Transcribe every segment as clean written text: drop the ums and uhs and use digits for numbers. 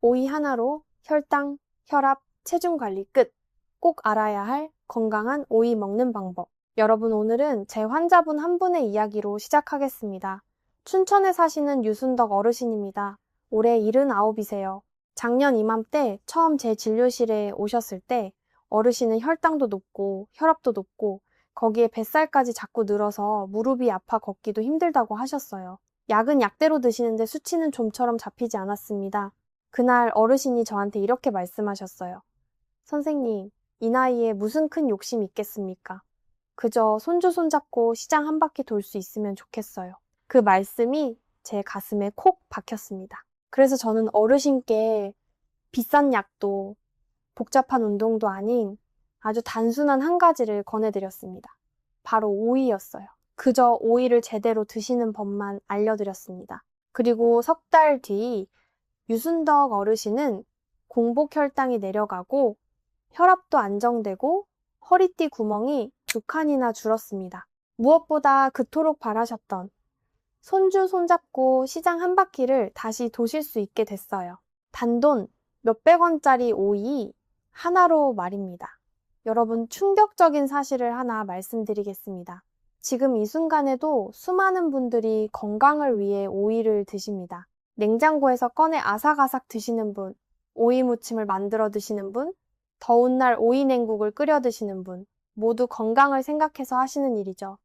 오이 하나로 혈당, 혈압, 체중 관리 끝. 꼭 알아야 할 건강한 오이 먹는 방법. 여러분, 오늘은 제 환자분 한 분의 이야기로 시작하겠습니다. 춘천에 사시는 유순덕 어르신입니다. 올해 79이세요. 작년 이맘때 처음 제 진료실에 오셨을 때 어르신은 혈당도 높고 혈압도 높고 거기에 뱃살까지 자꾸 늘어서 무릎이 아파 걷기도 힘들다고 하셨어요. 약은 약대로 드시는데 수치는 좀처럼 잡히지 않았습니다. 그날 어르신이 저한테 이렇게 말씀하셨어요. 선생님, 이 나이에 무슨 큰 욕심이 있겠습니까? 그저 손주 손잡고 시장 한 바퀴 돌 수 있으면 좋겠어요. 그 말씀이 제 가슴에 콕 박혔습니다. 그래서 저는 어르신께 비싼 약도 복잡한 운동도 아닌 아주 단순한 한 가지를 권해드렸습니다. 바로 오이였어요. 그저 오이를 제대로 드시는 법만 알려드렸습니다. 그리고 석 달 뒤 유순덕 어르신은 공복 혈당이 내려가고 혈압도 안정되고 허리띠 구멍이 2칸이나 줄었습니다. 무엇보다 그토록 바라셨던 손주 손잡고 시장 한 바퀴를 다시 도실 수 있게 됐어요. 단돈 몇백 원짜리 오이 하나로 말입니다. 여러분, 충격적인 사실을 하나 말씀드리겠습니다. 지금 이 순간에도 수많은 분들이 건강을 위해 오이를 드십니다. 냉장고에서 꺼내 아삭아삭 드시는 분, 오이 무침을 만들어 드시는 분, 더운 날 오이 냉국을 끓여 드시는 분, 모두 건강을 생각해서 하시는 일이죠.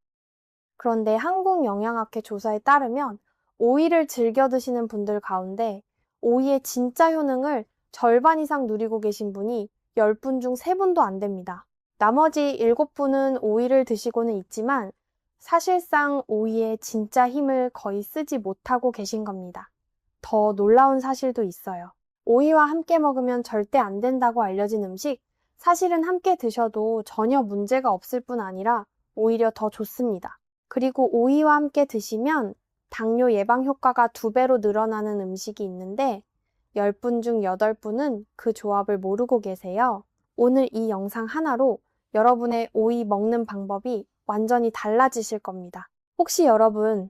그런데 한국영양학회 조사에 따르면 오이를 즐겨 드시는 분들 가운데 오이의 진짜 효능을 절반 이상 누리고 계신 분이 10분 중 3분도 안 됩니다. 나머지 7분은 오이를 드시고는 있지만 사실상 오이의 진짜 힘을 거의 쓰지 못하고 계신 겁니다. 더 놀라운 사실도 있어요. 오이와 함께 먹으면 절대 안 된다고 알려진 음식, 사실은 함께 드셔도 전혀 문제가 없을 뿐 아니라 오히려 더 좋습니다. 그리고 오이와 함께 드시면 당뇨 예방 효과가 2배로 늘어나는 음식이 있는데 10분 중 8분은 그 조합을 모르고 계세요. 오늘 이 영상 하나로 여러분의 오이 먹는 방법이 완전히 달라지실 겁니다. 혹시 여러분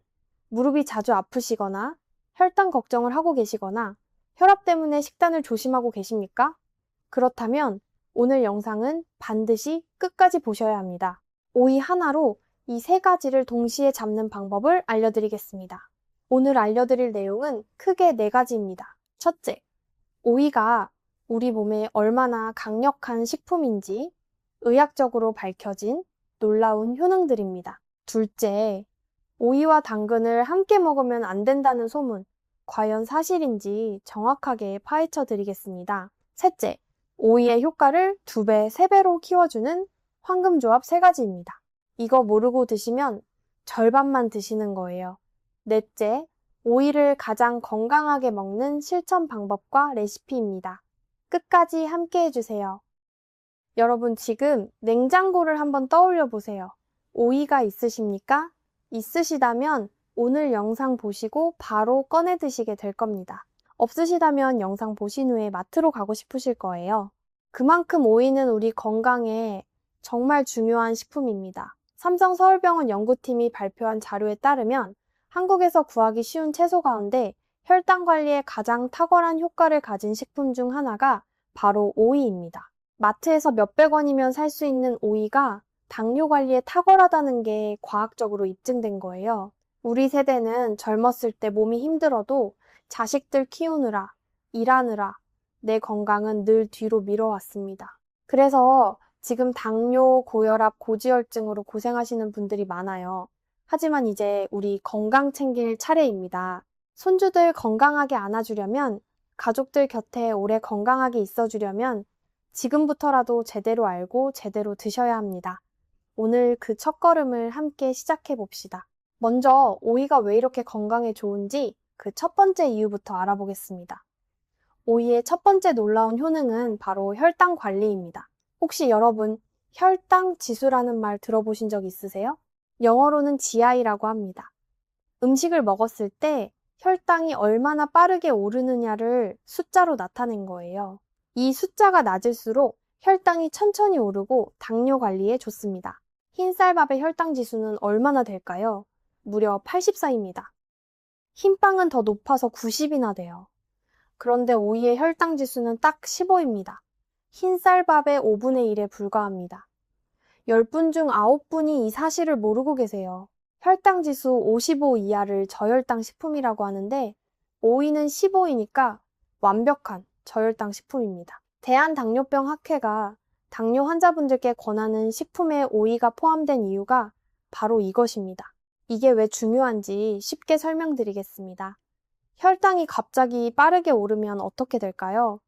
무릎이 자주 아프시거나 혈당 걱정을 하고 계시거나 혈압 때문에 식단을 조심하고 계십니까? 그렇다면 오늘 영상은 반드시 끝까지 보셔야 합니다. 오이 하나로 이 3가지를 동시에 잡는 방법을 알려드리겠습니다. 오늘 알려드릴 내용은 크게 4가지입니다. 첫째, 오이가 우리 몸에 얼마나 강력한 식품인지 의학적으로 밝혀진 놀라운 효능들입니다. 둘째, 오이와 당근을 함께 먹으면 안 된다는 소문, 과연 사실인지 정확하게 파헤쳐 드리겠습니다. 셋째, 오이의 효과를 2배, 3배로 키워주는 황금조합 3가지입니다. 이거 모르고 드시면 절반만 드시는 거예요. 넷째, 오이를 가장 건강하게 먹는 실천 방법과 레시피입니다. 끝까지 함께 해주세요. 여러분, 지금 냉장고를 한번 떠올려 보세요. 오이가 있으십니까? 있으시다면 오늘 영상 보시고 바로 꺼내 드시게 될 겁니다. 없으시다면 영상 보신 후에 마트로 가고 싶으실 거예요. 그만큼 오이는 우리 건강에 정말 중요한 식품입니다. 삼성서울병원 연구팀이 발표한 자료에 따르면 한국에서 구하기 쉬운 채소 가운데 혈당 관리에 가장 탁월한 효과를 가진 식품 중 하나가 바로 오이입니다. 마트에서 몇백 원이면 살 수 있는 오이가 당뇨 관리에 탁월하다는 게 과학적으로 입증된 거예요. 우리 세대는 젊었을 때 몸이 힘들어도 자식들 키우느라, 일하느라 내 건강은 늘 뒤로 미뤄왔습니다. 그래서 지금 당뇨, 고혈압, 고지혈증으로 고생하시는 분들이 많아요. 하지만 이제 우리 건강 챙길 차례입니다. 손주들 건강하게 안아주려면, 가족들 곁에 오래 건강하게 있어주려면 지금부터라도 제대로 알고 제대로 드셔야 합니다. 오늘 그 첫걸음을 함께 시작해 봅시다. 먼저 오이가 왜 이렇게 건강에 좋은지 그 첫 번째 이유부터 알아보겠습니다. 오이의 첫 번째 놀라운 효능은 바로 혈당 관리입니다. 혹시 여러분 혈당 지수라는 말 들어보신 적 있으세요? 영어로는 GI라고 합니다. 음식을 먹었을 때 혈당이 얼마나 빠르게 오르느냐를 숫자로 나타낸 거예요. 이 숫자가 낮을수록 혈당이 천천히 오르고 당뇨 관리에 좋습니다. 흰쌀밥의 혈당 지수는 얼마나 될까요? 무려 84입니다. 흰빵은 더 높아서 90이나 돼요. 그런데 오이의 혈당 지수는 딱 15입니다. 흰쌀밥의 5분의 1에 불과합니다. 10분 중 9분이 이 사실을 모르고 계세요. 혈당 지수 55 이하를 저혈당 식품이라고 하는데 오이는 15이니까 완벽한 저혈당 식품입니다. 대한당뇨병학회가 당뇨 환자분들께 권하는 식품에 오이가 포함된 이유가 바로 이것입니다. 이게 왜 중요한지 쉽게 설명드리겠습니다. 혈당이 갑자기 빠르게 오르면 어떻게 될까요?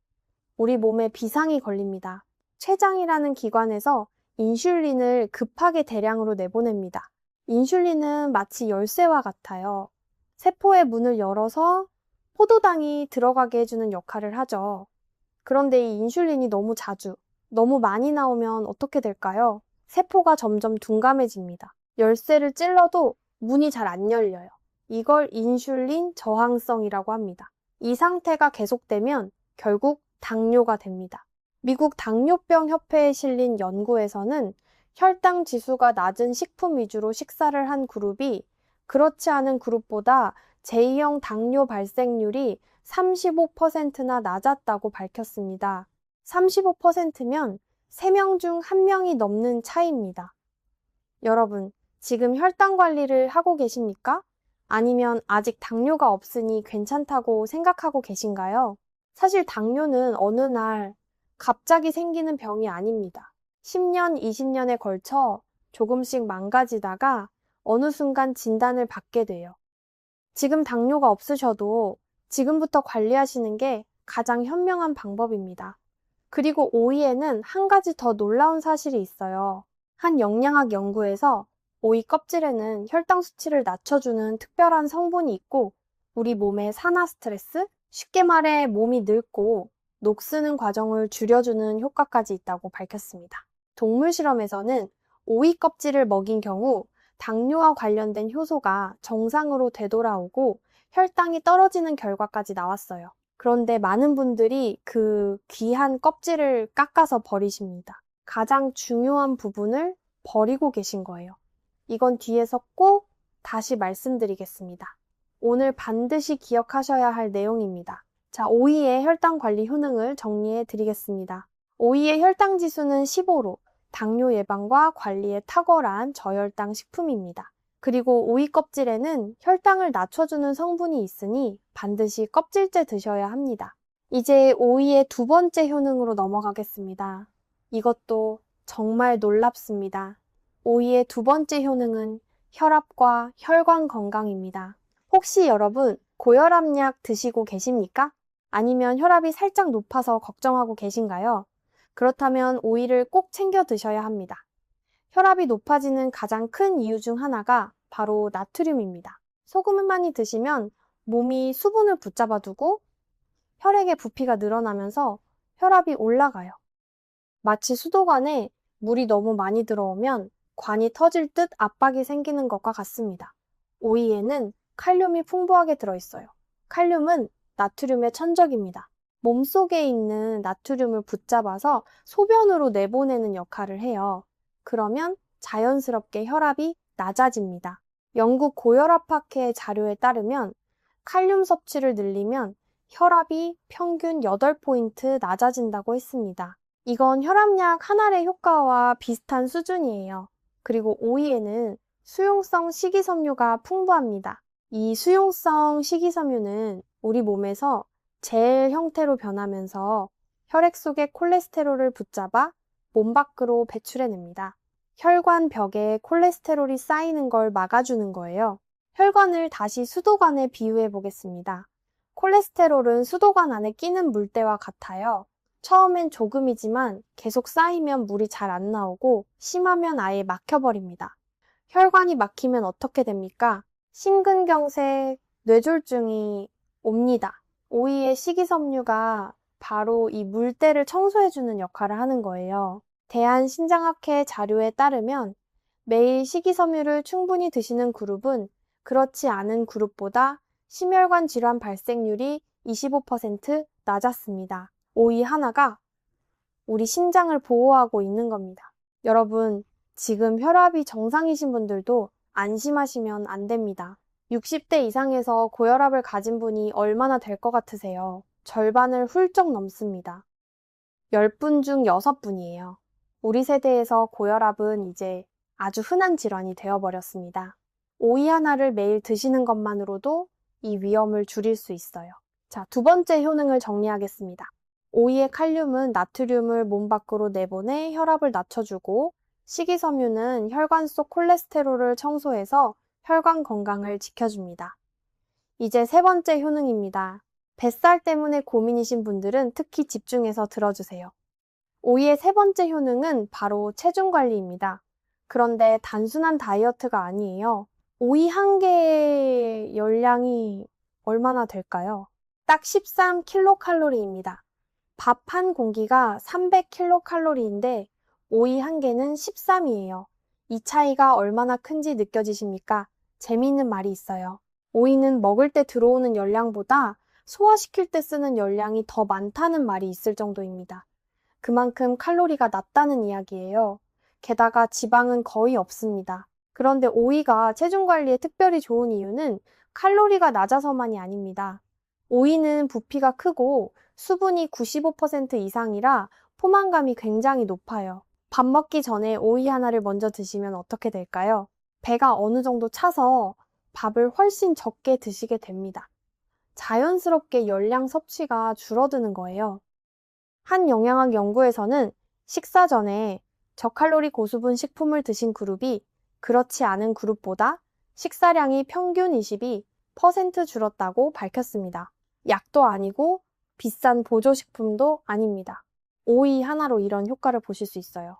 우리 몸에 비상이 걸립니다. 췌장이라는 기관에서 인슐린을 급하게 대량으로 내보냅니다. 인슐린은 마치 열쇠와 같아요. 세포의 문을 열어서 포도당이 들어가게 해주는 역할을 하죠. 그런데 이 인슐린이 너무 자주, 너무 많이 나오면 어떻게 될까요? 세포가 점점 둔감해집니다. 열쇠를 찔러도 문이 잘 안 열려요. 이걸 인슐린 저항성이라고 합니다. 이 상태가 계속되면 결국 당뇨가 됩니다. 미국 당뇨병 협회에 실린 연구에서는 혈당 지수가 낮은 식품 위주로 식사를 한 그룹이 그렇지 않은 그룹보다 제2형 당뇨 발생률이 35%나 낮았다고 밝혔습니다. 35%면 3명 중 1명이 넘는 차이입니다. 여러분, 지금 혈당 관리를 하고 계십니까? 아니면 아직 당뇨가 없으니 괜찮다고 생각하고 계신가요? 사실 당뇨는 어느 날 갑자기 생기는 병이 아닙니다. 10년, 20년에 걸쳐 조금씩 망가지다가 어느 순간 진단을 받게 돼요. 지금 당뇨가 없으셔도 지금부터 관리하시는 게 가장 현명한 방법입니다. 그리고 오이에는 한 가지 더 놀라운 사실이 있어요. 한 영양학 연구에서 오이 껍질에는 혈당 수치를 낮춰주는 특별한 성분이 있고 우리 몸의 산화 스트레스, 쉽게 말해 몸이 늙고 녹쓰는 과정을 줄여주는 효과까지 있다고 밝혔습니다. 동물 실험에서는 오이 껍질을 먹인 경우 당뇨와 관련된 효소가 정상으로 되돌아오고 혈당이 떨어지는 결과까지 나왔어요. 그런데 많은 분들이 그 귀한 껍질을 깎아서 버리십니다. 가장 중요한 부분을 버리고 계신 거예요. 이건 뒤에서 꼭 다시 말씀드리겠습니다. 오늘 반드시 기억하셔야 할 내용입니다. 자, 오이의 혈당 관리 효능을 정리해 드리겠습니다. 오이의 혈당 지수는 15로 당뇨 예방과 관리에 탁월한 저혈당 식품입니다. 그리고 오이 껍질에는 혈당을 낮춰주는 성분이 있으니 반드시 껍질째 드셔야 합니다. 이제 오이의 두 번째 효능으로 넘어가겠습니다. 이것도 정말 놀랍습니다. 오이의 두 번째 효능은 혈압과 혈관 건강입니다. 혹시 여러분 고혈압약 드시고 계십니까? 아니면 혈압이 살짝 높아서 걱정하고 계신가요? 그렇다면 오이를 꼭 챙겨 드셔야 합니다. 혈압이 높아지는 가장 큰 이유 중 하나가 바로 나트륨입니다. 소금을 많이 드시면 몸이 수분을 붙잡아두고 혈액의 부피가 늘어나면서 혈압이 올라가요. 마치 수도관에 물이 너무 많이 들어오면 관이 터질 듯 압박이 생기는 것과 같습니다. 오이에는 칼륨이 풍부하게 들어있어요. 칼륨은 나트륨의 천적입니다. 몸속에 있는 나트륨을 붙잡아서 소변으로 내보내는 역할을 해요. 그러면 자연스럽게 혈압이 낮아집니다. 영국 고혈압학회 자료에 따르면 칼륨 섭취를 늘리면 혈압이 평균 8포인트 낮아진다고 했습니다. 이건 혈압약 한 알의 효과와 비슷한 수준이에요. 그리고 오이에는 수용성 식이섬유가 풍부합니다. 이 수용성 식이섬유는 우리 몸에서 젤 형태로 변하면서 혈액 속의 콜레스테롤을 붙잡아 몸 밖으로 배출해냅니다. 혈관 벽에 콜레스테롤이 쌓이는 걸 막아주는 거예요. 혈관을 다시 수도관에 비유해 보겠습니다. 콜레스테롤은 수도관 안에 끼는 물때와 같아요. 처음엔 조금이지만 계속 쌓이면 물이 잘 안 나오고 심하면 아예 막혀버립니다. 혈관이 막히면 어떻게 됩니까? 심근경색, 뇌졸중이 옵니다. 오이의 식이섬유가 바로 이 물때를 청소해주는 역할을 하는 거예요. 대한신장학회 자료에 따르면 매일 식이섬유를 충분히 드시는 그룹은 그렇지 않은 그룹보다 심혈관 질환 발생률이 25% 낮았습니다. 오이 하나가 우리 심장을 보호하고 있는 겁니다. 여러분, 지금 혈압이 정상이신 분들도 안심하시면 안 됩니다. 60대 이상에서 고혈압을 가진 분이 얼마나 될 것 같으세요? 절반을 훌쩍 넘습니다. 10분 중 6분이에요. 우리 세대에서 고혈압은 이제 아주 흔한 질환이 되어버렸습니다. 오이 하나를 매일 드시는 것만으로도 이 위험을 줄일 수 있어요. 자, 두 번째 효능을 정리하겠습니다. 오이의 칼륨은 나트륨을 몸 밖으로 내보내 혈압을 낮춰주고, 식이섬유는 혈관 속 콜레스테롤을 청소해서 혈관 건강을 지켜줍니다. 이제 세 번째 효능입니다. 뱃살 때문에 고민이신 분들은 특히 집중해서 들어주세요. 오이의 세 번째 효능은 바로 체중 관리입니다. 그런데 단순한 다이어트가 아니에요. 오이 한 개의 열량이 얼마나 될까요? 딱 13kcal입니다. 밥 한 공기가 300kcal인데 오이 한 개는 13이에요. 이 차이가 얼마나 큰지 느껴지십니까? 재미있는 말이 있어요. 오이는 먹을 때 들어오는 열량보다 소화시킬 때 쓰는 열량이 더 많다는 말이 있을 정도입니다. 그만큼 칼로리가 낮다는 이야기예요. 게다가 지방은 거의 없습니다. 그런데 오이가 체중 관리에 특별히 좋은 이유는 칼로리가 낮아서만이 아닙니다. 오이는 부피가 크고 수분이 95% 이상이라 포만감이 굉장히 높아요. 밥 먹기 전에 오이 하나를 먼저 드시면 어떻게 될까요? 배가 어느 정도 차서 밥을 훨씬 적게 드시게 됩니다. 자연스럽게 열량 섭취가 줄어드는 거예요. 한 영양학 연구에서는 식사 전에 저칼로리 고수분 식품을 드신 그룹이 그렇지 않은 그룹보다 식사량이 평균 22% 줄었다고 밝혔습니다. 약도 아니고 비싼 보조식품도 아닙니다. 오이 하나로 이런 효과를 보실 수 있어요.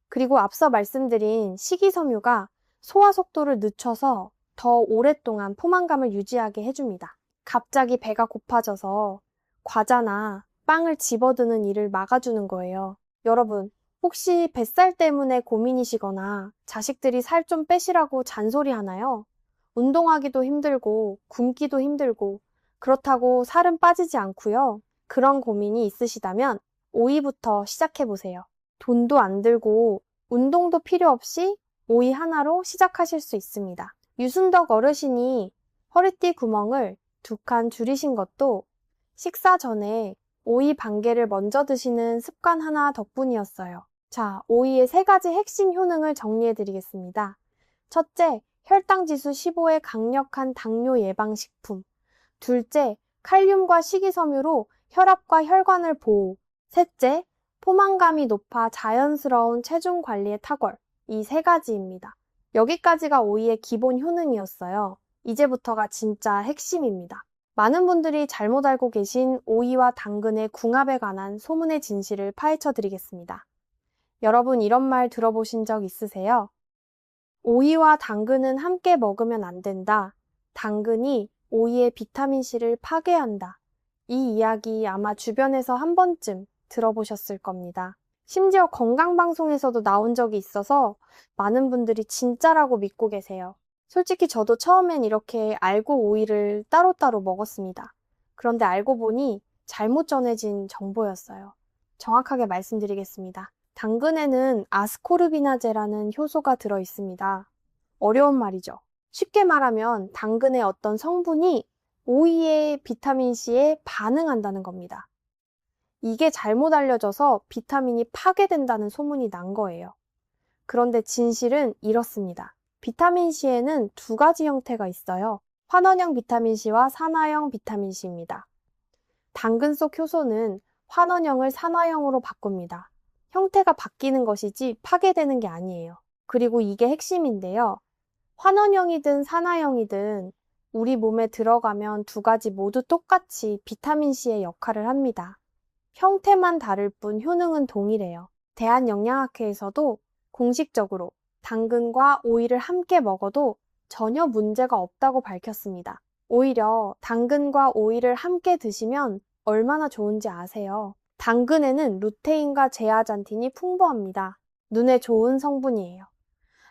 그리고 앞서 말씀드린 식이섬유가 소화 속도를 늦춰서 더 오랫동안 포만감을 유지하게 해줍니다. 갑자기 배가 고파져서 과자나 빵을 집어드는 일을 막아주는 거예요. 여러분, 혹시 뱃살 때문에 고민이시거나 자식들이 살 좀 빼시라고 잔소리 하나요? 운동하기도 힘들고 굶기도 힘들고 그렇다고 살은 빠지지 않고요. 그런 고민이 있으시다면 오이부터 시작해보세요. 돈도 안 들고 운동도 필요 없이 오이 하나로 시작하실 수 있습니다. 유순덕 어르신이 허리띠 구멍을 2칸 줄이신 것도 식사 전에 오이 반 개를 먼저 드시는 습관 하나 덕분이었어요. 자, 오이의 3가지 핵심 효능을 정리해드리겠습니다. 첫째, 혈당지수 15의 강력한 당뇨 예방식품. 둘째, 칼륨과 식이섬유로 혈압과 혈관을 보호. 셋째, 포만감이 높아 자연스러운 체중 관리의 탁월. 이 3가지입니다. 여기까지가 오이의 기본 효능이었어요. 이제부터가 진짜 핵심입니다. 많은 분들이 잘못 알고 계신 오이와 당근의 궁합에 관한 소문의 진실을 파헤쳐 드리겠습니다. 여러분 이런 말 들어보신 적 있으세요? 오이와 당근은 함께 먹으면 안 된다. 당근이 오이의 비타민C를 파괴한다. 이 이야기 아마 주변에서 한 번쯤 들어보셨을 겁니다. 심지어 건강방송에서도 나온 적이 있어서 많은 분들이 진짜라고 믿고 계세요. 솔직히 저도 처음엔 이렇게 알고 오이를 따로따로 먹었습니다. 그런데 알고 보니 잘못 전해진 정보였어요. 정확하게 말씀드리겠습니다. 당근에는 아스코르비나제라는 효소가 들어 있습니다. 어려운 말이죠. 쉽게 말하면 당근의 어떤 성분이 오이의 비타민C에 반응한다는 겁니다. 이게 잘못 알려져서 비타민이 파괴된다는 소문이 난 거예요. 그런데 진실은 이렇습니다. 비타민C에는 2가지 형태가 있어요. 환원형 비타민C와 산화형 비타민C입니다. 당근 속 효소는 환원형을 산화형으로 바꿉니다. 형태가 바뀌는 것이지 파괴되는 게 아니에요. 그리고 이게 핵심인데요. 환원형이든 산화형이든 우리 몸에 들어가면 2가지 모두 똑같이 비타민C의 역할을 합니다. 형태만 다를 뿐 효능은 동일해요. 대한영양학회에서도 공식적으로 당근과 오이를 함께 먹어도 전혀 문제가 없다고 밝혔습니다. 오히려 당근과 오이를 함께 드시면 얼마나 좋은지 아세요? 당근에는 루테인과 제아잔틴이 풍부합니다. 눈에 좋은 성분이에요.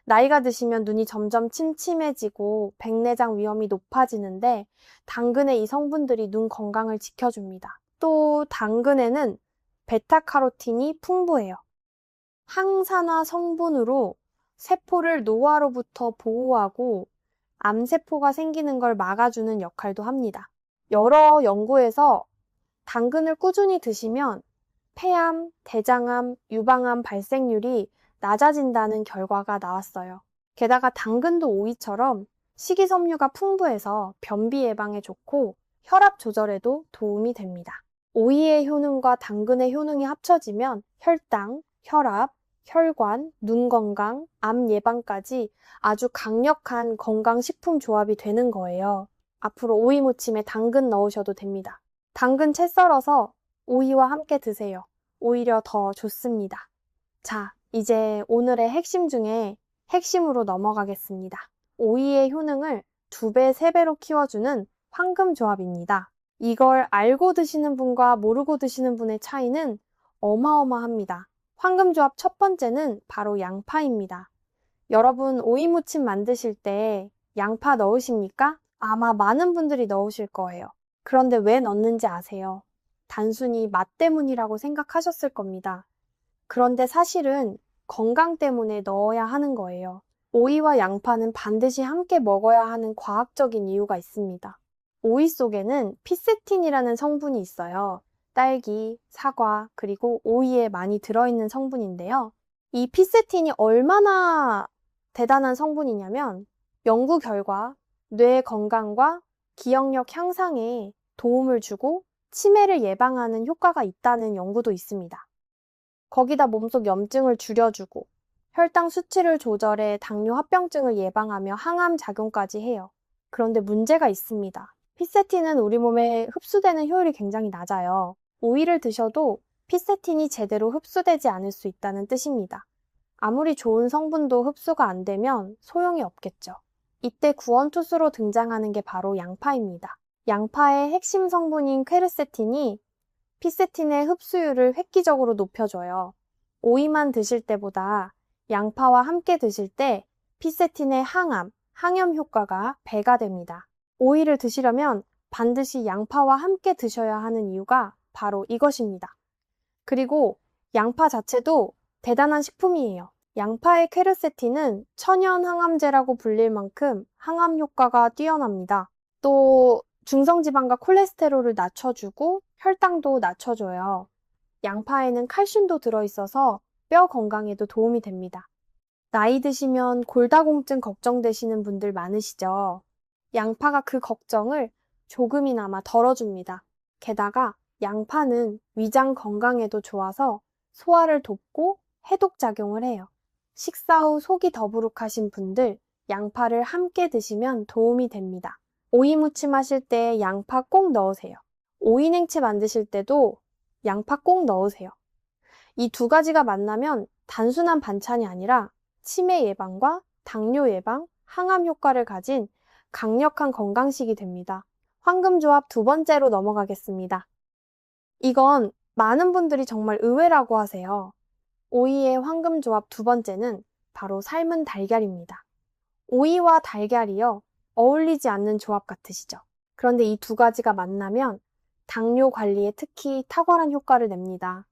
나이가 드시면 눈이 점점 침침해지고 백내장 위험이 높아지는데 당근의 이 성분들이 눈 건강을 지켜줍니다. 또 당근에는 베타카로틴이 풍부해요. 항산화 성분으로 세포를 노화로부터 보호하고 암세포가 생기는 걸 막아주는 역할도 합니다. 여러 연구에서 당근을 꾸준히 드시면 폐암, 대장암, 유방암 발생률이 낮아진다는 결과가 나왔어요. 게다가 당근도 오이처럼 식이섬유가 풍부해서 변비 예방에 좋고 혈압 조절에도 도움이 됩니다. 오이의 효능과 당근의 효능이 합쳐지면 혈당, 혈압, 혈관, 눈 건강, 암 예방까지 아주 강력한 건강식품 조합이 되는 거예요. 앞으로 오이 무침에 당근 넣으셔도 됩니다. 당근 채 썰어서 오이와 함께 드세요. 오히려 더 좋습니다. 자, 이제 오늘의 핵심 중에 핵심으로 넘어가겠습니다. 오이의 효능을 2배, 3배로 키워주는 황금 조합입니다. 이걸 알고 드시는 분과 모르고 드시는 분의 차이는 어마어마합니다. 황금 조합 첫 번째는 바로 양파입니다. 여러분 오이 무침 만드실 때 양파 넣으십니까? 아마 많은 분들이 넣으실 거예요. 그런데 왜 넣는지 아세요? 단순히 맛 때문이라고 생각하셨을 겁니다. 그런데 사실은 건강 때문에 넣어야 하는 거예요. 오이와 양파는 반드시 함께 먹어야 하는 과학적인 이유가 있습니다. 오이 속에는 피세틴이라는 성분이 있어요. 딸기, 사과, 그리고 오이에 많이 들어있는 성분인데요. 이 피세틴이 얼마나 대단한 성분이냐면 연구 결과 뇌 건강과 기억력 향상에 도움을 주고 치매를 예방하는 효과가 있다는 연구도 있습니다. 거기다 몸속 염증을 줄여주고 혈당 수치를 조절해 당뇨 합병증을 예방하며 항암 작용까지 해요. 그런데 문제가 있습니다. 피세틴은 우리 몸에 흡수되는 효율이 굉장히 낮아요. 오이를 드셔도 피세틴이 제대로 흡수되지 않을 수 있다는 뜻입니다. 아무리 좋은 성분도 흡수가 안 되면 소용이 없겠죠. 이때 구원투수로 등장하는 게 바로 양파입니다. 양파의 핵심 성분인 퀘르세틴이 피세틴의 흡수율을 획기적으로 높여줘요. 오이만 드실 때보다 양파와 함께 드실 때 피세틴의 항염 효과가 배가 됩니다. 오이를 드시려면 반드시 양파와 함께 드셔야 하는 이유가 바로 이것입니다. 그리고 양파 자체도 대단한 식품이에요. 양파의 퀘르세틴은 천연 항암제라고 불릴 만큼 항암 효과가 뛰어납니다. 또 중성지방과 콜레스테롤을 낮춰주고 혈당도 낮춰줘요. 양파에는 칼슘도 들어있어서 뼈 건강에도 도움이 됩니다. 나이 드시면 골다공증 걱정되시는 분들 많으시죠? 양파가 그 걱정을 조금이나마 덜어줍니다. 게다가 양파는 위장 건강에도 좋아서 소화를 돕고 해독작용을 해요. 식사 후 속이 더부룩하신 분들 양파를 함께 드시면 도움이 됩니다. 오이 무침 하실 때 양파 꼭 넣으세요. 오이 냉채 만드실 때도 양파 꼭 넣으세요. 이 2가지가 만나면 단순한 반찬이 아니라 치매 예방과 당뇨 예방, 항암 효과를 가진 강력한 건강식이 됩니다. 황금조합 2번째로 넘어가겠습니다. 이건 많은 분들이 정말 의외라고 하세요. 오이의 황금조합 2번째는 바로 삶은 달걀입니다. 오이와 달걀이요, 어울리지 않는 조합 같으시죠? 그런데 이 2가지가 만나면 당뇨 관리에 특히 탁월한 효과를 냅니다.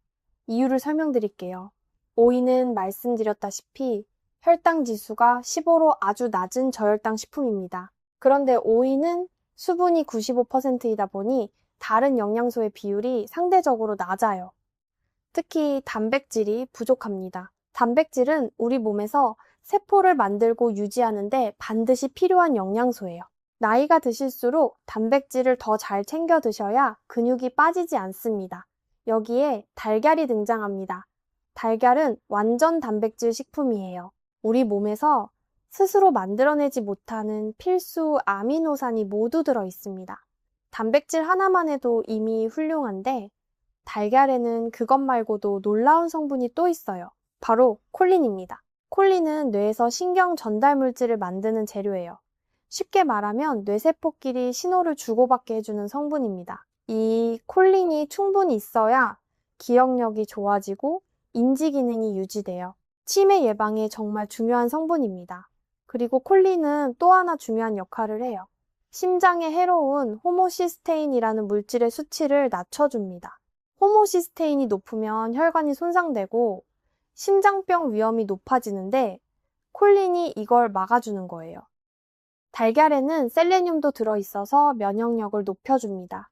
이유를 설명드릴게요. 오이는 말씀드렸다시피 혈당 지수가 15로 아주 낮은 저혈당 식품입니다. 그런데 오이는 수분이 95%이다 보니 다른 영양소의 비율이 상대적으로 낮아요. 특히 단백질이 부족합니다. 단백질은 우리 몸에서 세포를 만들고 유지하는데 반드시 필요한 영양소예요. 나이가 드실수록 단백질을 더 잘 챙겨 드셔야 근육이 빠지지 않습니다. 여기에 달걀이 등장합니다. 달걀은 완전 단백질 식품이에요. 우리 몸에서 스스로 만들어내지 못하는 필수 아미노산이 모두 들어 있습니다. 단백질 하나만 해도 이미 훌륭한데 달걀에는 그것 말고도 놀라운 성분이 또 있어요. 바로 콜린입니다. 콜린은 뇌에서 신경 전달 물질을 만드는 재료예요. 쉽게 말하면 뇌세포끼리 신호를 주고받게 해주는 성분입니다. 이 콜린이 충분히 있어야 기억력이 좋아지고 인지 기능이 유지돼요. 치매 예방에 정말 중요한 성분입니다. 그리고 콜린은 또 하나 중요한 역할을 해요. 심장에 해로운 호모시스테인이라는 물질의 수치를 낮춰줍니다. 호모시스테인이 높으면 혈관이 손상되고 심장병 위험이 높아지는데 콜린이 이걸 막아주는 거예요. 달걀에는 셀레늄도 들어있어서 면역력을 높여줍니다.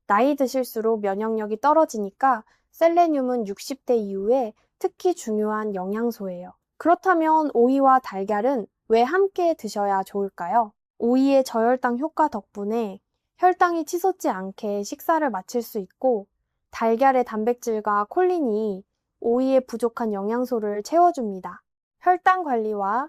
나이 드실수록 면역력이 떨어지니까 셀레늄은 60대 이후에 특히 중요한 영양소예요. 그렇다면 오이와 달걀은 왜 함께 드셔야 좋을까요? 오이의 저혈당 효과 덕분에 혈당이 치솟지 않게 식사를 마칠 수 있고, 달걀의 단백질과 콜린이 오이의 부족한 영양소를 채워줍니다. 혈당 관리와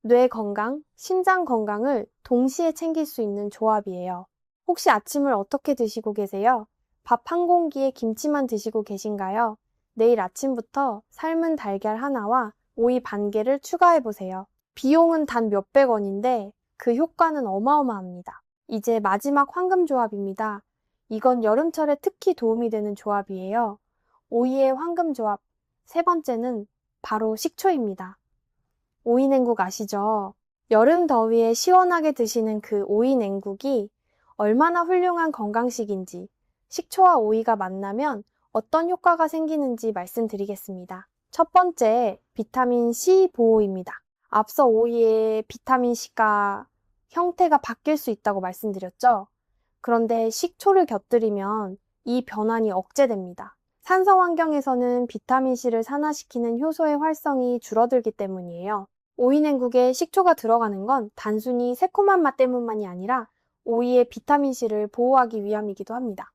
뇌 건강, 심장 건강을 동시에 챙길 수 있는 조합이에요. 혹시 아침을 어떻게 드시고 계세요? 밥 한 공기에 김치만 드시고 계신가요? 내일 아침부터 삶은 달걀 하나와 오이 반 개를 추가해 보세요. 비용은 단 몇백 원인데 그 효과는 어마어마합니다. 이제 마지막 황금 조합입니다. 이건 여름철에 특히 도움이 되는 조합이에요. 오이의 황금 조합. 세 번째는 바로 식초입니다. 오이 냉국 아시죠? 여름 더위에 시원하게 드시는 그 오이 냉국이 얼마나 훌륭한 건강식인지, 식초와 오이가 만나면 어떤 효과가 생기는지 말씀드리겠습니다. 첫 번째, 비타민 C 보호입니다. 앞서 오이의 비타민 C가 형태가 바뀔 수 있다고 말씀드렸죠? 그런데 식초를 곁들이면 이 변환이 억제됩니다. 산성 환경에서는 비타민 C를 산화시키는 효소의 활성이 줄어들기 때문이에요. 오이 냉국에 식초가 들어가는 건 단순히 새콤한 맛 때문만이 아니라 오이의 비타민 C를 보호하기 위함이기도 합니다.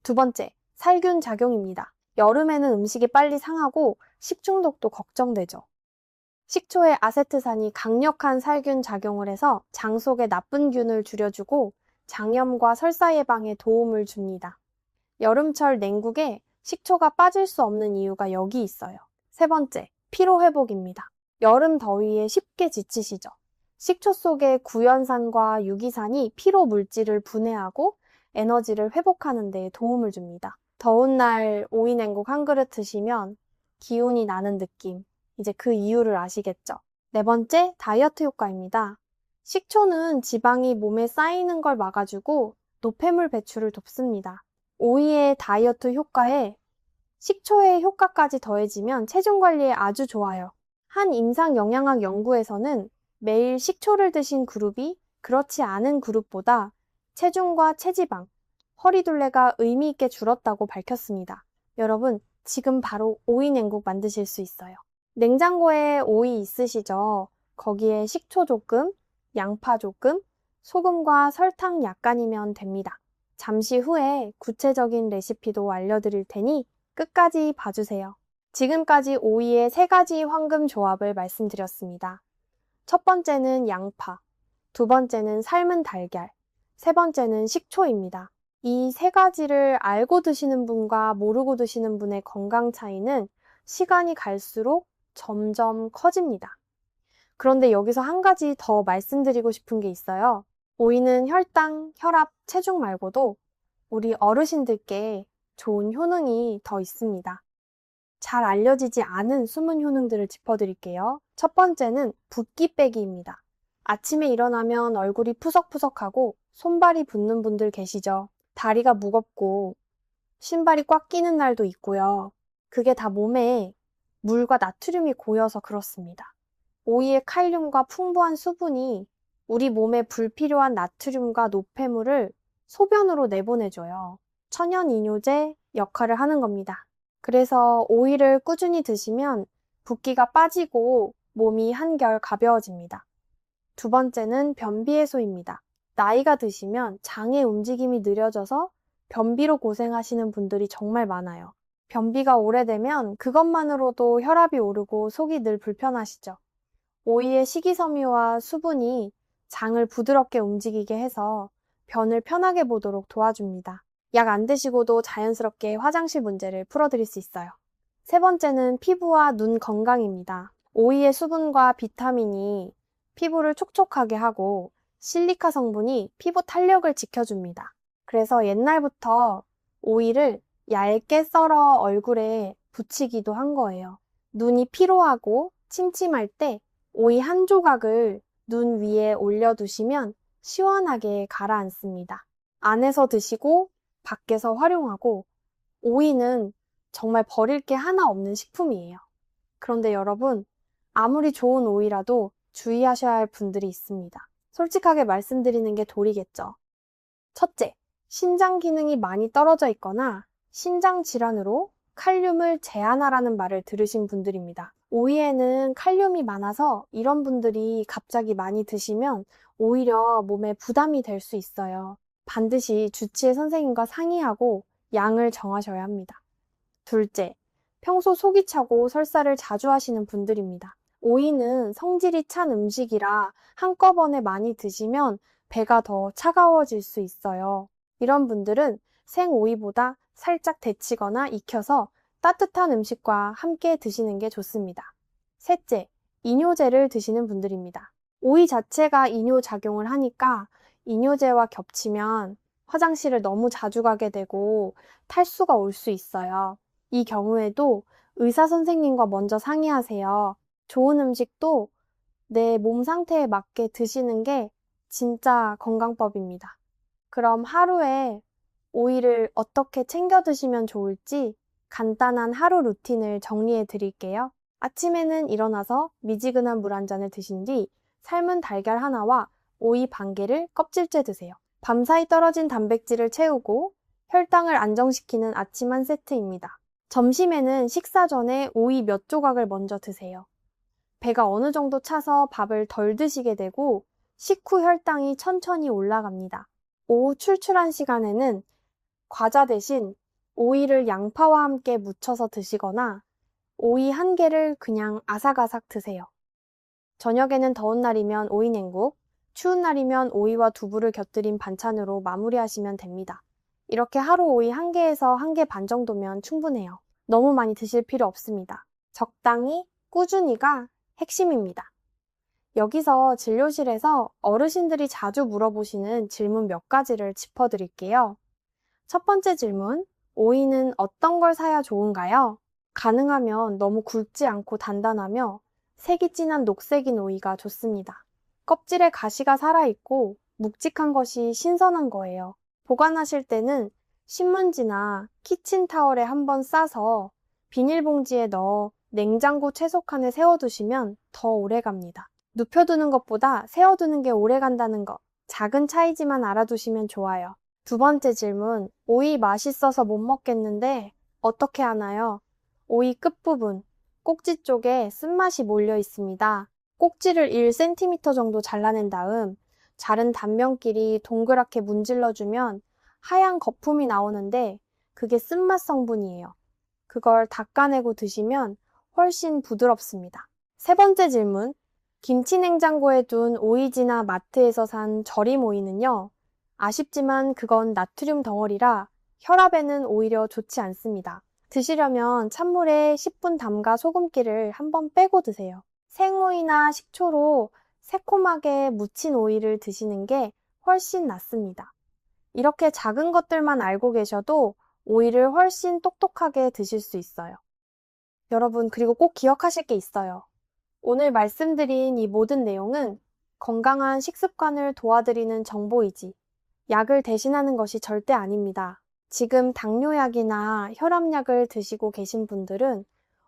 두 번째, 살균 작용입니다. 여름에는 음식이 빨리 상하고 식중독도 걱정되죠. 식초의 아세트산이 강력한 살균 작용을 해서 장 속의 나쁜 균을 줄여주고 장염과 설사 예방에 도움을 줍니다. 여름철 냉국에 식초가 빠질 수 없는 이유가 여기 있어요. 세 번째, 피로 회복입니다. 여름 더위에 쉽게 지치시죠? 식초 속의 구연산과 유기산이 피로 물질을 분해하고 에너지를 회복하는 데 도움을 줍니다. 더운 날 오이 냉국 한 그릇 드시면 기운이 나는 느낌, 이제 그 이유를 아시겠죠? 네 번째, 다이어트 효과입니다. 식초는 지방이 몸에 쌓이는 걸 막아주고 노폐물 배출을 돕습니다. 오이의 다이어트 효과에 식초의 효과까지 더해지면 체중 관리에 아주 좋아요. 한 임상영양학 연구에서는 매일 식초를 드신 그룹이 그렇지 않은 그룹보다 체중과 체지방, 허리둘레가 의미 있게 줄었다고 밝혔습니다. 여러분, 지금 바로 오이 냉국 만드실 수 있어요. 냉장고에 오이 있으시죠? 거기에 식초 조금, 양파 조금, 소금과 설탕 약간이면 됩니다. 잠시 후에 구체적인 레시피도 알려드릴 테니 끝까지 봐주세요. 지금까지 오이의 세 가지 황금 조합을 말씀드렸습니다. 첫 번째는 양파, 두 번째는 삶은 달걀, 세 번째는 식초입니다. 이 세 가지를 알고 드시는 분과 모르고 드시는 분의 건강 차이는 시간이 갈수록 점점 커집니다. 그런데 여기서 한 가지 더 말씀드리고 싶은 게 있어요. 오이는 혈당, 혈압, 체중 말고도 우리 어르신들께 좋은 효능이 더 있습니다. 잘 알려지지 않은 숨은 효능들을 짚어드릴게요. 첫 번째는 붓기 빼기입니다. 아침에 일어나면 얼굴이 푸석푸석하고 손발이 붓는 분들 계시죠? 다리가 무겁고 신발이 꽉 끼는 날도 있고요. 그게 다 몸에 물과 나트륨이 고여서 그렇습니다. 오이의 칼륨과 풍부한 수분이 우리 몸에 불필요한 나트륨과 노폐물을 소변으로 내보내줘요. 천연 이뇨제 역할을 하는 겁니다. 그래서 오이를 꾸준히 드시면 붓기가 빠지고 몸이 한결 가벼워집니다. 두 번째는 변비 해소입니다. 나이가 드시면 장의 움직임이 느려져서 변비로 고생하시는 분들이 정말 많아요. 변비가 오래되면 그것만으로도 혈압이 오르고 속이 늘 불편하시죠. 오이의 식이섬유와 수분이 장을 부드럽게 움직이게 해서 변을 편하게 보도록 도와줍니다. 약 안 드시고도 자연스럽게 화장실 문제를 풀어드릴 수 있어요. 세 번째는 피부와 눈 건강입니다. 오이의 수분과 비타민이 피부를 촉촉하게 하고 실리카 성분이 피부 탄력을 지켜줍니다. 그래서 옛날부터 오이를 얇게 썰어 얼굴에 붙이기도 한 거예요. 눈이 피로하고 침침할 때 오이 한 조각을 눈 위에 올려두시면 시원하게 가라앉습니다. 안에서 드시고 밖에서 활용하고 오이는 정말 버릴 게 하나 없는 식품이에요. 그런데 여러분, 아무리 좋은 오이라도 주의하셔야 할 분들이 있습니다. 솔직하게 말씀드리는 게 도리겠죠. 첫째, 신장 기능이 많이 떨어져 있거나 신장 질환으로 칼륨을 제한하라는 말을 들으신 분들입니다. 오이에는 칼륨이 많아서 이런 분들이 갑자기 많이 드시면 오히려 몸에 부담이 될 수 있어요. 반드시 주치의 선생님과 상의하고 양을 정하셔야 합니다. 둘째, 평소 속이 차고 설사를 자주 하시는 분들입니다. 오이는 성질이 찬 음식이라 한꺼번에 많이 드시면 배가 더 차가워질 수 있어요. 이런 분들은 생오이보다 살짝 데치거나 익혀서 따뜻한 음식과 함께 드시는 게 좋습니다. 셋째, 이뇨제를 드시는 분들입니다. 오이 자체가 이뇨 작용을 하니까 이뇨제와 겹치면 화장실을 너무 자주 가게 되고 탈수가 올 수 있어요. 이 경우에도 의사 선생님과 먼저 상의하세요. 좋은 음식도 내 몸 상태에 맞게 드시는 게 진짜 건강법입니다. 그럼 하루에 오이를 어떻게 챙겨 드시면 좋을지 간단한 하루 루틴을 정리해 드릴게요. 아침에는 일어나서 미지근한 물 한 잔을 드신 뒤 삶은 달걀 하나와 오이 반 개를 껍질째 드세요. 밤사이 떨어진 단백질을 채우고 혈당을 안정시키는 아침 한 세트입니다. 점심에는 식사 전에 오이 몇 조각을 먼저 드세요. 배가 어느 정도 차서 밥을 덜 드시게 되고 식후 혈당이 천천히 올라갑니다. 오후 출출한 시간에는 과자 대신 오이를 양파와 함께 무쳐서 드시거나 오이 한 개를 그냥 아삭아삭 드세요. 저녁에는 더운 날이면 오이 냉국, 추운 날이면 오이와 두부를 곁들인 반찬으로 마무리하시면 됩니다. 이렇게 하루 오이 한 개에서 한 개 반 정도면 충분해요. 너무 많이 드실 필요 없습니다. 적당히 꾸준히가 핵심입니다. 여기서 진료실에서 어르신들이 자주 물어보시는 질문 몇 가지를 짚어드릴게요. 첫 번째 질문, 오이는 어떤 걸 사야 좋은가요? 가능하면 너무 굵지 않고 단단하며 색이 진한 녹색인 오이가 좋습니다. 껍질에 가시가 살아있고 묵직한 것이 신선한 거예요. 보관하실 때는 신문지나 키친타월에 한번 싸서 비닐봉지에 넣어 냉장고 채소칸에 세워두시면 더 오래 갑니다. 눕혀두는 것보다 세워두는 게 오래 간다는 것, 작은 차이지만 알아두시면 좋아요. 두 번째 질문, 오이 맛있어서 못 먹겠는데 어떻게 하나요? 오이 끝부분, 꼭지 쪽에 쓴맛이 몰려 있습니다. 꼭지를 1cm 정도 잘라낸 다음 자른 단면끼리 동그랗게 문질러주면 하얀 거품이 나오는데 그게 쓴맛 성분이에요. 그걸 닦아내고 드시면 훨씬 부드럽습니다. 세 번째 질문, 김치 냉장고에 둔 오이지나 마트에서 산 절임 오이는요. 아쉽지만 그건 나트륨 덩어리라 혈압에는 오히려 좋지 않습니다. 드시려면 찬물에 10분 담가 소금기를 한번 빼고 드세요. 생오이나 식초로 새콤하게 무친 오이를 드시는 게 훨씬 낫습니다. 이렇게 작은 것들만 알고 계셔도 오이를 훨씬 똑똑하게 드실 수 있어요. 여러분, 그리고 꼭 기억하실 게 있어요. 오늘 말씀드린 이 모든 내용은 건강한 식습관을 도와드리는 정보이지 약을 대신하는 것이 절대 아닙니다. 지금 당뇨약이나 혈압약을 드시고 계신 분들은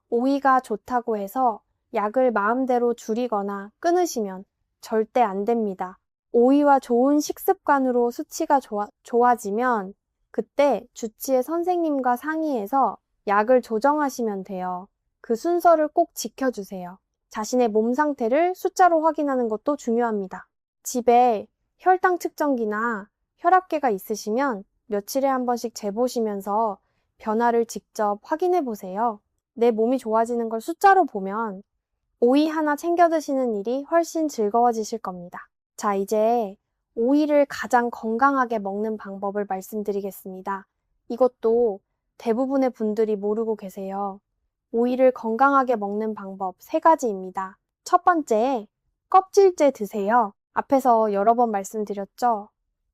오이가 좋다고 해서 약을 마음대로 줄이거나 끊으시면 절대 안 됩니다. 오이와 좋은 식습관으로 수치가 좋아지면 그때 주치의 선생님과 상의해서 약을 조정하시면 돼요. 그 순서를 꼭 지켜주세요. 자신의 몸 상태를 숫자로 확인하는 것도 중요합니다. 집에 혈당 측정기나 혈압계가 있으시면 며칠에 한 번씩 재보시면서 변화를 직접 확인해 보세요. 내 몸이 좋아지는 걸 숫자로 보면 오이 하나 챙겨 드시는 일이 훨씬 즐거워지실 겁니다. 자, 이제 오이를 가장 건강하게 먹는 방법을 말씀드리겠습니다. 이것도 대부분의 분들이 모르고 계세요. 오이를 건강하게 먹는 방법 3가지입니다. 첫 번째, 껍질째 드세요. 앞에서 여러 번 말씀드렸죠?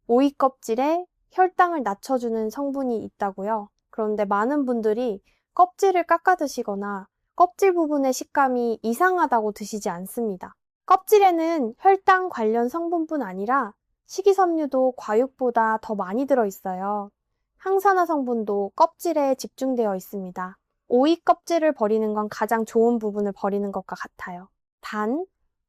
오이 껍질에 혈당을 낮춰주는 성분이 있다고요. 그런데 많은 분들이 껍질을 깎아 드시거나 껍질 부분의 식감이 이상하다고 드시지 않습니다. 껍질에는 혈당 관련 성분뿐 아니라 식이섬유도 과육보다 더 많이 들어있어요. 항산화 성분도 껍질에 집중되어 있습니다. 오이 껍질을 버리는 건 가장 좋은 부분을 버리는 것과 같아요. 단,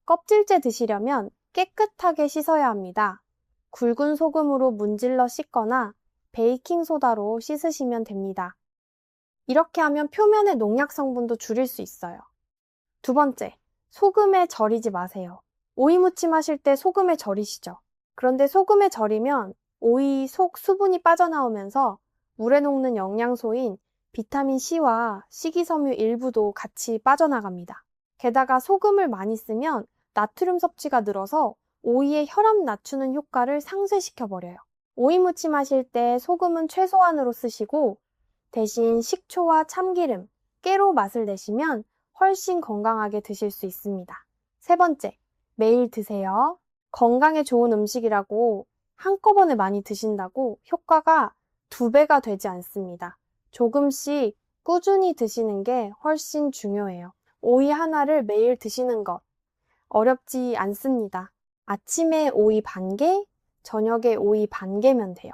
껍질째 드시려면 깨끗하게 씻어야 합니다. 굵은 소금으로 문질러 씻거나 베이킹소다로 씻으시면 됩니다. 이렇게 하면 표면의 농약 성분도 줄일 수 있어요. 두 번째, 소금에 절이지 마세요. 오이 무침 하실 때 소금에 절이시죠. 그런데 소금에 절이면 오이 속 수분이 빠져나오면서 물에 녹는 영양소인 비타민 C와 식이섬유 일부도 같이 빠져나갑니다. 게다가 소금을 많이 쓰면 나트륨 섭취가 늘어서 오이의 혈압 낮추는 효과를 상쇄시켜버려요. 오이 무침 하실 때 소금은 최소한으로 쓰시고 대신 식초와 참기름, 깨로 맛을 내시면 훨씬 건강하게 드실 수 있습니다. 세 번째, 매일 드세요. 건강에 좋은 음식이라고 한꺼번에 많이 드신다고 효과가 2배가 되지 않습니다. 조금씩 꾸준히 드시는 게 훨씬 중요해요. 오이 하나를 매일 드시는 것 어렵지 않습니다. 아침에 오이 반 개, 저녁에 오이 반 개면 돼요.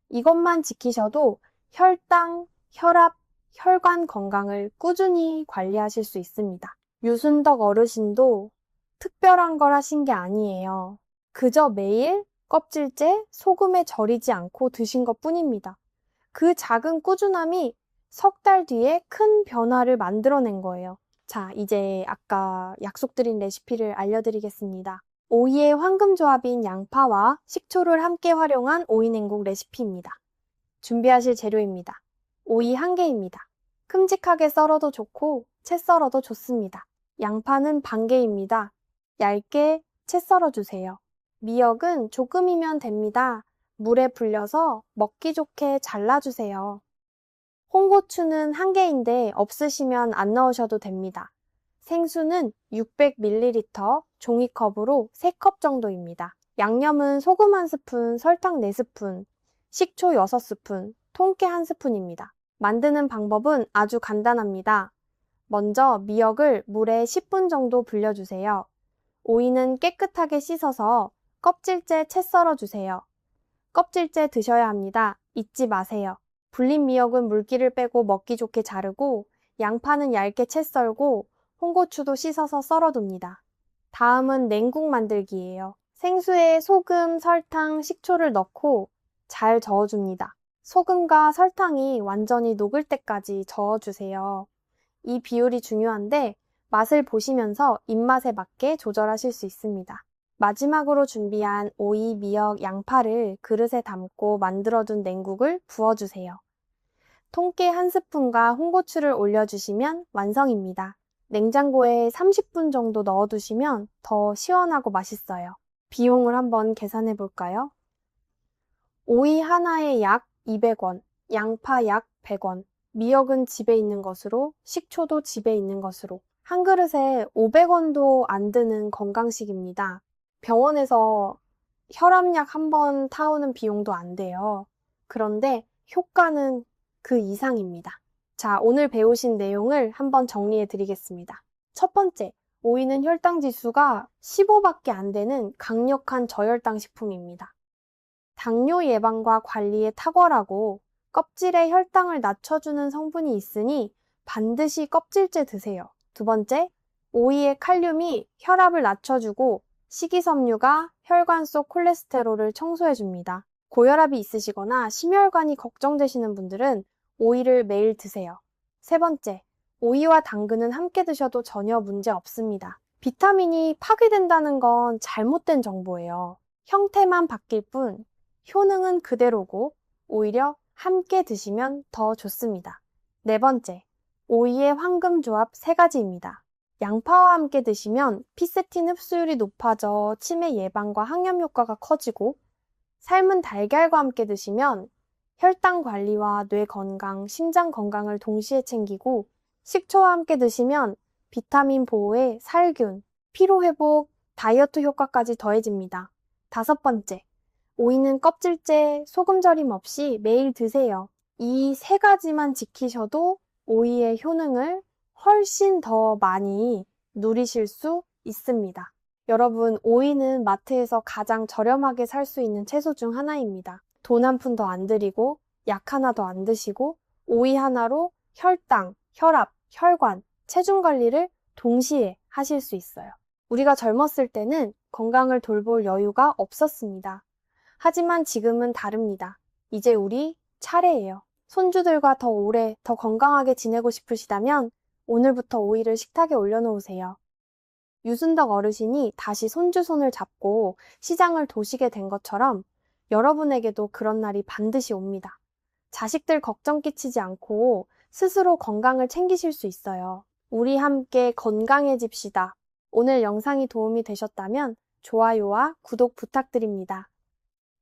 이것만 지키셔도 혈당, 혈압, 혈관 건강을 꾸준히 관리하실 수 있습니다. 유순덕 어르신도 특별한 걸 하신 게 아니에요. 그저 매일 껍질째 소금에 절이지 않고 드신 것 뿐입니다. 그 작은 꾸준함이 석 달 뒤에 큰 변화를 만들어낸 거예요. 자, 이제 아까 약속드린 레시피를 알려드리겠습니다. 오이의 황금조합인 양파와 식초를 함께 활용한 오이 냉국 레시피입니다. 준비하실 재료입니다. 오이 1개입니다. 큼직하게 썰어도 좋고 채 썰어도 좋습니다. 양파는 반 개입니다. 얇게 채 썰어주세요. 미역은 조금이면 됩니다. 물에 불려서 먹기 좋게 잘라주세요. 홍고추는 1개인데 없으시면 안 넣으셔도 됩니다. 생수는 600ml 종이컵으로 3컵 정도입니다. 양념은 소금 1스푼, 설탕 4스푼, 식초 6스푼, 통깨 1스푼입니다. 만드는 방법은 아주 간단합니다. 먼저 미역을 물에 10분 정도 불려주세요. 오이는 깨끗하게 씻어서 껍질째 채 썰어주세요. 껍질째 드셔야 합니다. 잊지 마세요. 불린 미역은 물기를 빼고 먹기 좋게 자르고 양파는 얇게 채 썰고 홍고추도 씻어서 썰어둡니다. 다음은 냉국 만들기예요. 생수에 소금, 설탕, 식초를 넣고 잘 저어줍니다. 소금과 설탕이 완전히 녹을 때까지 저어주세요. 이 비율이 중요한데 맛을 보시면서 입맛에 맞게 조절하실 수 있습니다. 마지막으로 준비한 오이, 미역, 양파를 그릇에 담고 만들어둔 냉국을 부어주세요. 통깨 1스푼과 홍고추를 올려주시면 완성입니다. 냉장고에 30분 정도 넣어두시면 더 시원하고 맛있어요. 비용을 한번 계산해 볼까요? 오이 하나에 약 200원, 양파 약 100원, 미역은 집에 있는 것으로, 식초도 집에 있는 것으로. 한 그릇에 500원도 안 드는 건강식입니다. 병원에서 혈압약 한 번 타오는 비용도 안 돼요. 그런데 효과는 그 이상입니다. 자, 오늘 배우신 내용을 한번 정리해 드리겠습니다. 첫 번째, 오이는 혈당 지수가 15밖에 안 되는 강력한 저혈당 식품입니다. 당뇨 예방과 관리에 탁월하고 껍질에 혈당을 낮춰주는 성분이 있으니 반드시 껍질째 드세요. 두 번째, 오이의 칼륨이 혈압을 낮춰주고 식이섬유가 혈관 속 콜레스테롤을 청소해줍니다. 고혈압이 있으시거나 심혈관이 걱정되시는 분들은 오이를 매일 드세요. 세 번째, 오이와 당근은 함께 드셔도 전혀 문제 없습니다. 비타민이 파괴된다는 건 잘못된 정보예요. 형태만 바뀔 뿐 효능은 그대로고 오히려 함께 드시면 더 좋습니다. 네 번째, 오이의 황금 조합 3가지입니다. 양파와 함께 드시면 피세틴 흡수율이 높아져 치매 예방과 항염 효과가 커지고 삶은 달걀과 함께 드시면 혈당 관리와 뇌 건강, 심장 건강을 동시에 챙기고 식초와 함께 드시면 비타민 보호에 살균, 피로 회복, 다이어트 효과까지 더해집니다. 다섯 번째, 오이는 껍질째 소금 절임 없이 매일 드세요. 이 3가지만 지키셔도 오이의 효능을 훨씬 더 많이 누리실 수 있습니다. 여러분, 오이는 마트에서 가장 저렴하게 살 수 있는 채소 중 하나입니다. 돈 한 푼 더 안 들이고 약 하나 더 안 드시고 오이 하나로 혈당, 혈압, 혈관, 체중 관리를 동시에 하실 수 있어요. 우리가 젊었을 때는 건강을 돌볼 여유가 없었습니다. 하지만 지금은 다릅니다. 이제 우리 차례예요. 손주들과 더 오래, 더 건강하게 지내고 싶으시다면 오늘부터 오이를 식탁에 올려놓으세요. 유순덕 어르신이 다시 손주 손을 잡고 시장을 도시게 된 것처럼 여러분에게도 그런 날이 반드시 옵니다. 자식들 걱정 끼치지 않고 스스로 건강을 챙기실 수 있어요. 우리 함께 건강해집시다. 오늘 영상이 도움이 되셨다면 좋아요와 구독 부탁드립니다.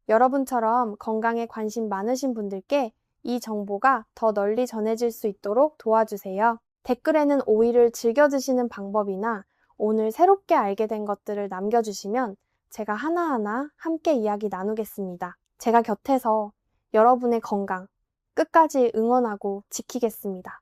여러분처럼 건강에 관심 많으신 분들께 이 정보가 더 널리 전해질 수 있도록 도와주세요. 댓글에는 오이를 즐겨 드시는 방법이나 오늘 새롭게 알게 된 것들을 남겨주시면 제가 하나하나 함께 이야기 나누겠습니다. 제가 곁에서 여러분의 건강 끝까지 응원하고 지키겠습니다.